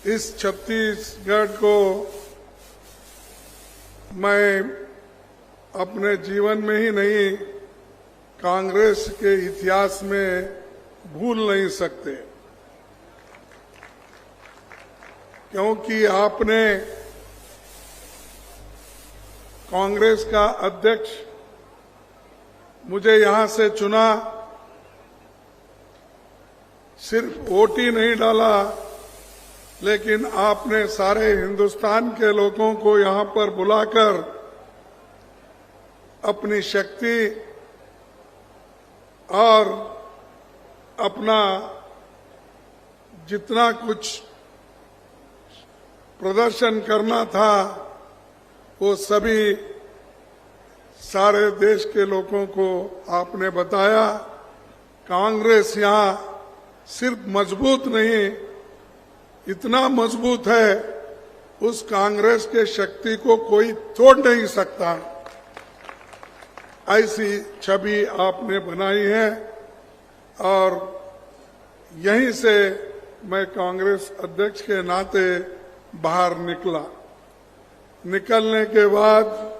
इस छत्तीसगढ़ को मैं अपने जीवन में ही नहीं, कांग्रेस के इतिहास में भूल नहीं सकते, क्योंकि आपने कांग्रेस का अध्यक्ष मुझे यहां से चुना। सिर्फ वोट ही नहीं डाला, लेकिन आपने सारे हिंदुस्तान के लोगों को यहां पर बुलाकर अपनी शक्ति और अपना जितना कुछ प्रदर्शन करना था वो सभी सारे देश के लोगों को आपने बताया। कांग्रेस यहां सिर्फ मजबूत नहीं, इतना मजबूत है, उस कांग्रेस के शक्ति को कोई तोड़ नहीं सकता। ऐसी छवि आपने बनाई है और यहीं से मैं कांग्रेस अध्यक्ष के नाते बाहर निकला। निकलने के बाद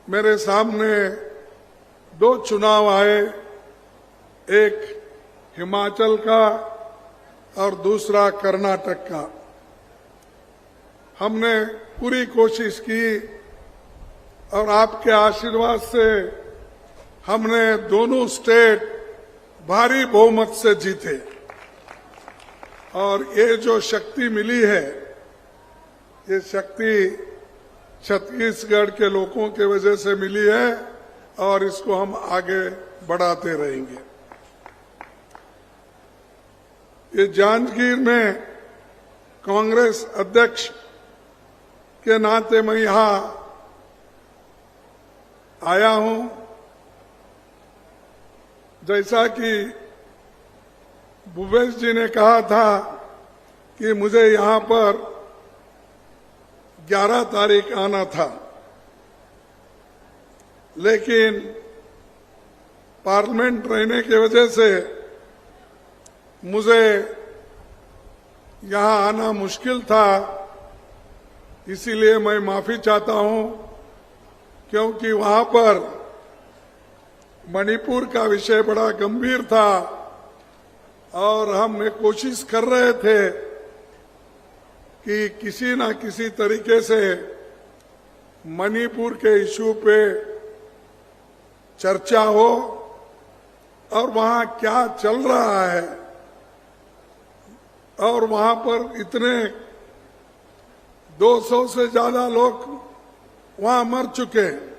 मेरे सामने दो चुनाव आए, एक हिमाचल का और दूसरा कर्नाटक का। हमने पूरी कोशिश की और आपके आशीर्वाद से हमने दोनों स्टेट भारी बहुमत से जीते और ये जो शक्ति मिली है, ये शक्ति छत्तीसगढ़ के लोगों के वजह से मिली है और इसको हम आगे बढ़ाते रहेंगे। ये जांजगीर में कांग्रेस अध्यक्ष के नाते मैं यहां आया हूं। जैसा कि भूपेश जी ने कहा था कि मुझे यहां पर 11 तारीख आना था, लेकिन पार्लियामेंट रहने की वजह से मुझे यहां आना मुश्किल था। इसीलिए मैं माफी चाहता हूं, क्योंकि वहां पर मणिपुर का विषय बड़ा गंभीर था और हम ये कोशिश कर रहे थे कि किसी न किसी तरीके से मणिपुर के इशू पे चर्चा हो और वहां क्या चल रहा है। और वहां पर इतने 200 से ज्यादा लोग वहां मर चुके हैं,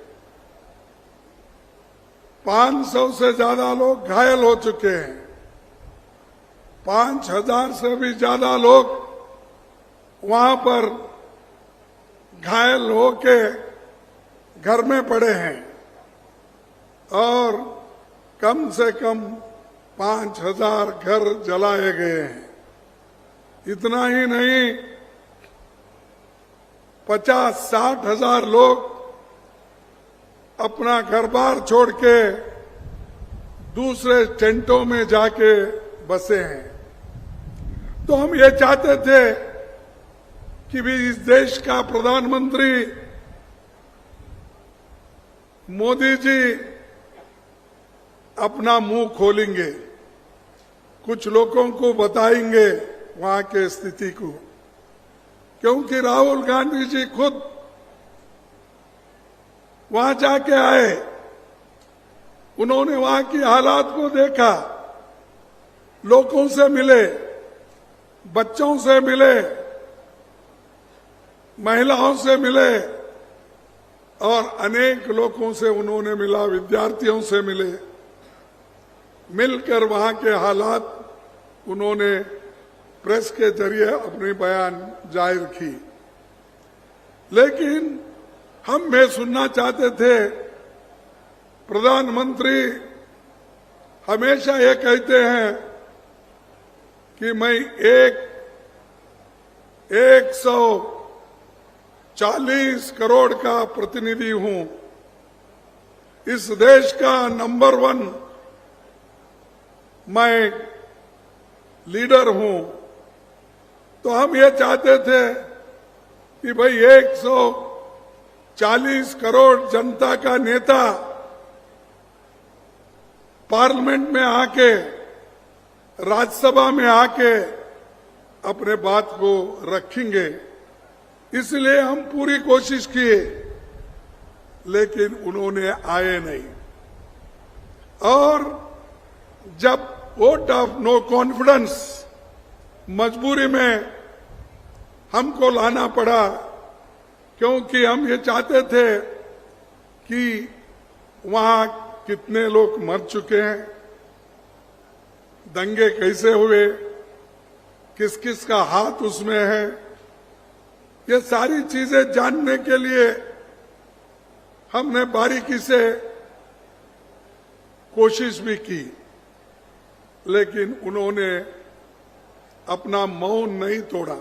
500 से ज्यादा लोग घायल हो चुके हैं, 5000 से भी ज्यादा लोग वहां पर घायल होके घर में पड़े हैं और कम से कम 5000 घर जलाए गए हैं। इतना ही नहीं, 50-60 हजार लोग अपना घर बार छोड़ के दूसरे टेंटों में जाके बसे हैं। तो हम ये चाहते थे कि भी इस देश का प्रधानमंत्री मोदी जी अपना मुंह खोलेंगे, कुछ लोगों को बताएंगे वहां के स्थिति को, क्योंकि राहुल गांधी जी खुद वहां जाके आए, उन्होंने वहां की हालात को देखा, लोगों से मिले, बच्चों से मिले, महिलाओं से मिले और अनेक लोगों से उन्होंने मिला, विद्यार्थियों से मिले। मिलकर वहां के हालात उन्होंने प्रेस के जरिए अपनी बयान जाहिर की। लेकिन हम ये सुनना चाहते थे, प्रधानमंत्री हमेशा ये कहते हैं कि मैं 140 करोड़ का प्रतिनिधि हूं, इस देश का नंबर 1 मैं लीडर हूं तो हम ये चाहते थे कि भाई 140 करोड़ जनता का नेता पार्लियामेंट में आके, राज्यसभा में आके अपने बात को रखेंगे, इसलिए हम पूरी कोशिश किए, लेकिन उन्होंने आए नहीं। और जब वोट ऑफ नो कॉन्फिडेंस मजबूरी में हमको लाना पड़ा, क्योंकि हम ये चाहते थे कि वहां कितने लोग मर चुके हैं, दंगे कैसे हुए, किस किस का हाथ उसमें है, ये सारी चीजें जानने के लिए हमने बारीकी से कोशिश भी की, लेकिन उन्होंने अपना मौन नहीं तोड़ा,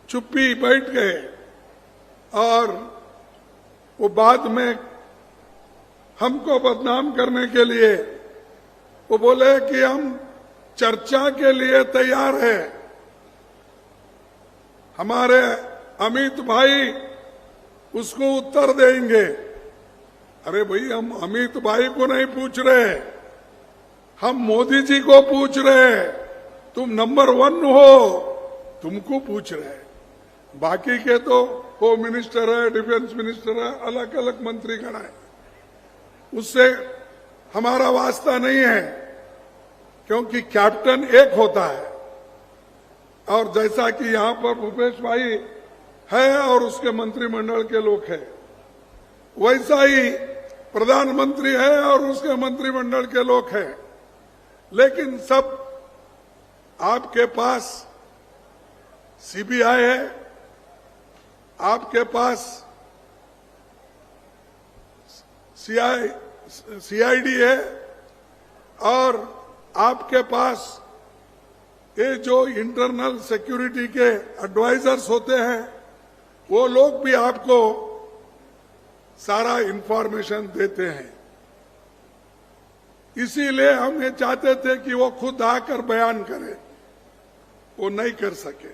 चुप्पी बैठ गए। और वो बाद में हमको बदनाम करने के लिए वो बोले कि हम चर्चा के लिए तैयार हैं, हमारे अमित भाई उसको उत्तर देंगे। अरे भाई, हम अमित भाई को नहीं पूछ रहे, हम मोदी जी को पूछ रहे हैं। तुम नंबर 1 हो, तुमको पूछ रहे हैं। बाकी के तो होम मिनिस्टर है, डिफेंस मिनिस्टर है, अलग अलग मंत्रीगण है, उससे हमारा वास्ता नहीं है, क्योंकि कैप्टन एक होता है। और जैसा कि यहां पर भूपेश भाई है और उसके मंत्रिमंडल के लोग हैं, वैसा ही प्रधानमंत्री है और उसके मंत्रिमंडल के लोग हैं। लेकिन सब आपके पास सीबीआई है, आपके पास सीआईडी है, और आपके पास ये जो इंटरनल सिक्योरिटी के एडवाइजर्स होते हैं, वो लोग भी आपको सारा इंफॉर्मेशन देते हैं। इसीलिए हम ये चाहते थे कि वो खुद आकर बयान करे, वो नहीं कर सके।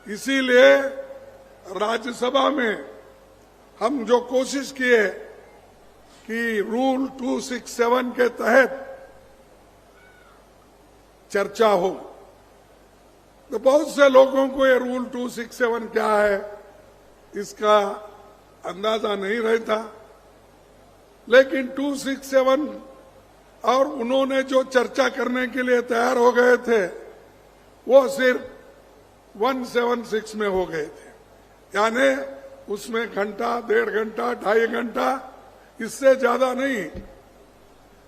इसीलिए राज्यसभा में हम जो कोशिश किए कि रूल 267 के तहत चर्चा हो, तो बहुत से लोगों को ये रूल 267 क्या है इसका अंदाजा नहीं रहता। लेकिन 267 और उन्होंने जो चर्चा करने के लिए तैयार हो गए थे, वो सिर्फ 176 में हो गए थे, यानी उसमें घंटा, 1.5 घंटा, 2.5 घंटा, इससे ज्यादा नहीं।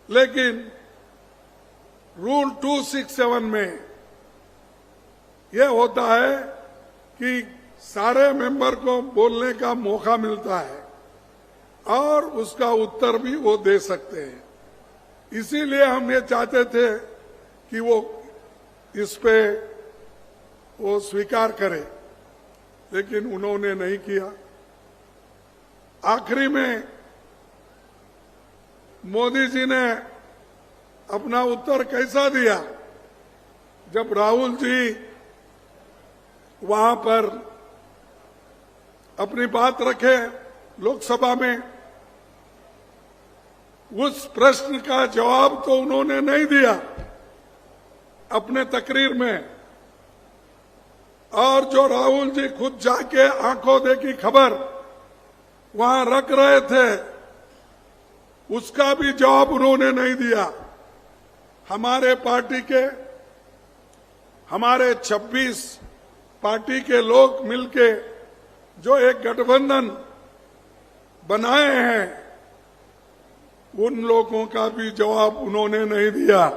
लेकिन रूल 267 में यह होता है कि सारे मेंबर को बोलने का मौका मिलता है और उसका उत्तर भी वो दे सकते हैं। इसीलिए हम ये चाहते थे कि वो इस पे वो स्वीकार करे, लेकिन उन्होंने नहीं किया। आखिरी में मोदी जी ने अपना उत्तर कैसा दिया, जब राहुल जी वहां पर अपनी बात रखे लोकसभा में, उस प्रश्न का जवाब तो उन्होंने नहीं दिया अपने तकरीर में। और जो राहुल जी खुद जाके आंखों देखी खबर वहां रख रहे थे, उसका भी जवाब उन्होंने नहीं दिया। हमारे पार्टी के, हमारे 26 पार्टी के लोग मिलके जो एक गठबंधन बनाए हैं, उन लोगों का भी जवाब उन्होंने नहीं दिया।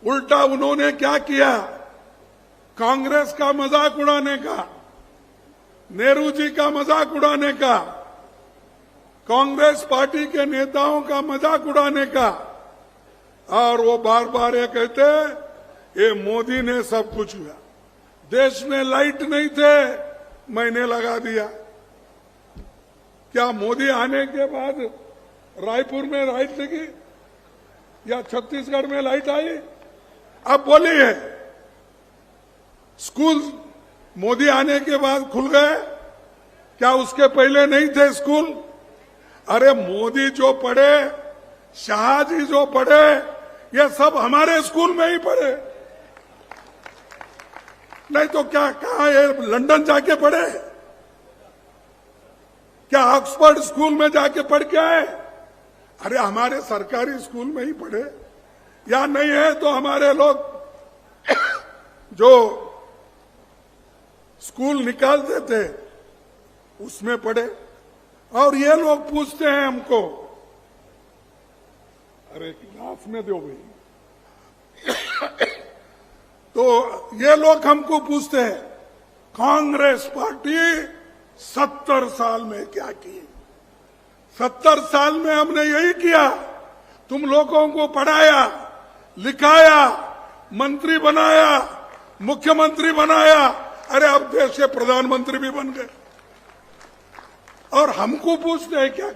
उल्टा उन्होंने क्या किया, कांग्रेस का मजाक उड़ाने का, नेहरू जी का मजाक उड़ाने का, कांग्रेस पार्टी के नेताओं का मजाक उड़ाने का, और वो बार बार ये कहते ये मोदी ने सब कुछ हुआ, देश में लाइट नहीं थे मैंने लगा दिया। क्या मोदी आने के बाद रायपुर में लाइट लगी या छत्तीसगढ़ में लाइट आई? आप बोलिए, स्कूल मोदी आने के बाद खुल गए, क्या उसके पहले नहीं थे स्कूल? अरे मोदी जो पढ़े, शाह जी जो पढ़े, ये सब हमारे स्कूल में ही पढ़े, नहीं तो क्या कहा ये लंदन जाके पढ़े? क्या ऑक्सफोर्ड स्कूल में जाके पढ़ के आए? अरे हमारे सरकारी स्कूल में ही पढ़े। या नहीं है तो हमारे लोग जो स्कूल निकालते थे उसमें पढ़े। और ये लोग पूछते हैं हमको, अरे गिलास में दो भाई। तो ये लोग हमको पूछते हैं, कांग्रेस पार्टी 70 साल में क्या की? 70 साल में हमने यही किया, तुम लोगों को पढ़ाया, लिखाया, मंत्री बनाया, मुख्यमंत्री बनाया, अरे अब देश के प्रधानमंत्री भी बन गए। और हमको पूछते हैं क्या?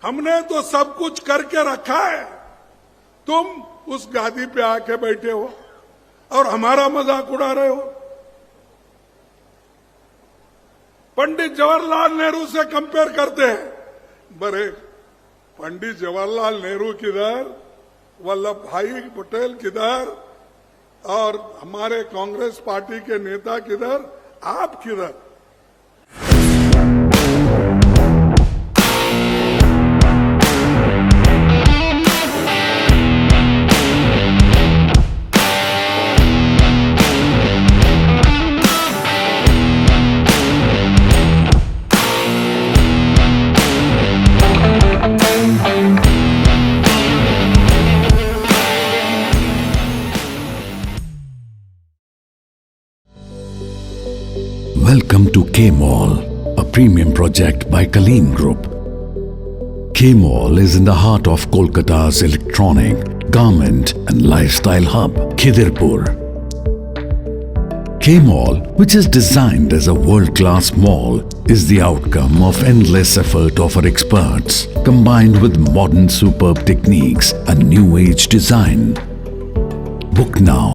हमने तो सब कुछ करके रखा है, तुम उस गादी पे आके बैठे हो और हमारा मजाक उड़ा रहे हो। पंडित जवाहरलाल नेहरू से कंपेयर करते हैं, बड़े पंडित जवाहरलाल नेहरू किधर, वल्लभ भाई पटेल किधर, और हमारे कांग्रेस पार्टी के नेता किधर, आप किधर? Welcome to K-Mall, a premium project by Kaleen Group. K-Mall is in the heart of Kolkata's electronic, garment and lifestyle hub, Khidirpur. K-Mall, which is designed as a world-class mall, is the outcome of endless effort of our experts, combined with modern superb techniques and new age design. Book now